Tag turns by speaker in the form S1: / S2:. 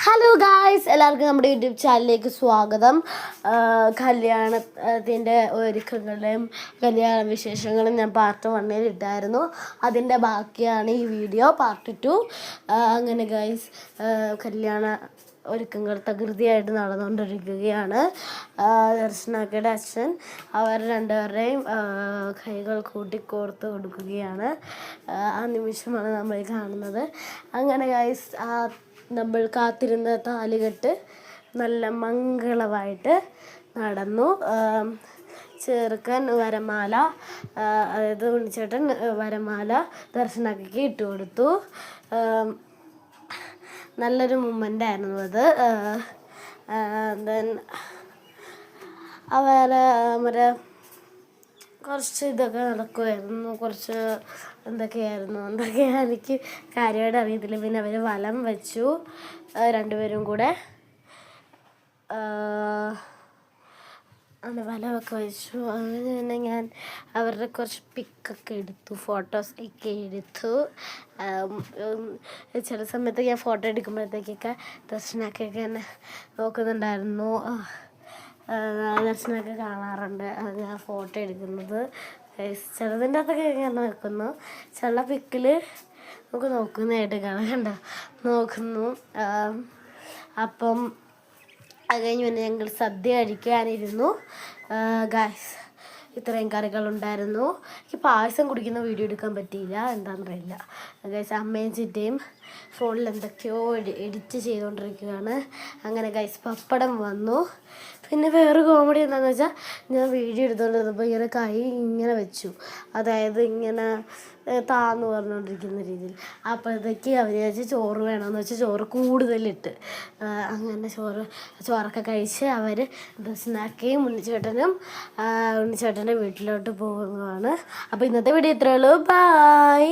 S1: Hello guys, എല്ലാവർക്കും നമ്മുടെ YouTube ചാനലിലേക്ക് സ്വാഗതം. കല്യാണത്തിൻ്റെ ഒരുക്കങ്ങളുടെയും കല്യാണ വിശേഷങ്ങളും ഞാൻ പാർട്ട് 1 ഇട്ടായിരുന്നു. അതിൻ്റെ ബാക്കിയാണ് ഈ വീഡിയോ, പാർട്ട് 2. അങ്ങനെ ഗായ്സ്, കല്യാണ ഒരുക്കങ്ങൾ തകൃതിയായിട്ട് നടന്നുകൊണ്ടിരിക്കുകയാണ്. ദർശനാക്കയുടെ അച്ഛൻ അവർ രണ്ടുപേരുടെയും കൈകൾ കൂട്ടിക്കോർത്ത് കൊടുക്കുകയാണ്. ആ നിമിഷമാണ് നമ്മൾ കാണുന്നത്. അങ്ങനെ ഗായ്സ്, നമ്മൾ കാത്തിരുന്ന താലികെട്ട് നല്ല മംഗളമായിട്ട് നടന്നു. ചെറുക്കൻ വരമാല, അതായത് ഉണ്ണിച്ചേട്ടൻ വരമാല ദർശനാക്കയ്ക്ക് ഇട്ട് കൊടുത്തു. നല്ലൊരു മൊമെൻ്റായിരുന്നു അത്. ദെൻ അവരെ കുറച്ച് ഇതൊക്കെ നടക്കുമായിരുന്നു, കുറച്ച് എന്തൊക്കെയായിരുന്നു എനിക്ക് കാര്യമായിട്ട് അറിയത്തില്ല. പിന്നെ അവർ വലം വെച്ചു, രണ്ടുപേരും കൂടെ വലമൊക്കെ വെച്ചു. അങ്ങനെ തന്നെ ഞാൻ അവരുടെ കുറച്ച് പിക്കൊക്കെ എടുത്തു, ഫോട്ടോസൊക്കെ എടുത്തു. ചില സമയത്ത് ഞാൻ ഫോട്ടോ എടുക്കുമ്പോഴത്തേക്കൊക്കെ ദർശനക്കൊക്കെ എന്നെ നോക്കുന്നുണ്ടായിരുന്നു. ദർശനമൊക്കെ കാണാറുണ്ട് ഞാൻ ഫോട്ടോ എടുക്കുന്നത്. ചിലതിൻ്റെ അകത്തൊക്കെ ഞാൻ നോക്കുന്നു, ചില പിക്കിൽ നമുക്ക് നോക്കുന്നതായിട്ട് കാണാൻ നോക്കുന്നു. അപ്പം അത് കഴിഞ്ഞ് പിന്നെ ഞങ്ങൾ സദ്യ കഴിക്കാനിരുന്നു. ഗായ്സ്, ഇത്രയും കറികളുണ്ടായിരുന്നു. എനിക്ക് പായസം കുടിക്കുന്ന വീഡിയോ എടുക്കാൻ പറ്റിയില്ല, എന്താണെന്നറിയില്ല ഗൈസ്. അമ്മയും ചിറ്റയും ഫോണിൽ എന്തൊക്കെയോ എഡിറ്റ് ചെയ്തുകൊണ്ടിരിക്കുകയാണ്. അങ്ങനെ ഗൈസ്, പപ്പടം വന്നു. പിന്നെ വേറെ കോമഡി എന്താണെന്ന് വെച്ചാൽ, ഞാൻ വീഡിയോ എടുത്തുകൊണ്ടിരുന്നപ്പോൾ ഇങ്ങനെ കൈ ഇങ്ങനെ വെച്ചു, അതായത് ഇങ്ങനെ താന്ന് പറഞ്ഞുകൊണ്ടിരിക്കുന്ന രീതിയിൽ. അപ്പോഴത്തേക്ക് അവർ വെച്ച് ചോറ് വേണമെന്ന് വെച്ചാൽ ചോറ് കൂടുതലിട്ട്, അങ്ങനെ ചോറൊക്കെ കഴിച്ച് അവർ ദർശനാക്കയും ഉണ്ണിച്ചേട്ടൻ്റെ വീട്ടിലോട്ട് പോകുന്നതാണ്. അപ്പോൾ ഇന്നത്തെ വീഡിയോ ഇത്രയേ ഉള്ളൂ. ബൈ.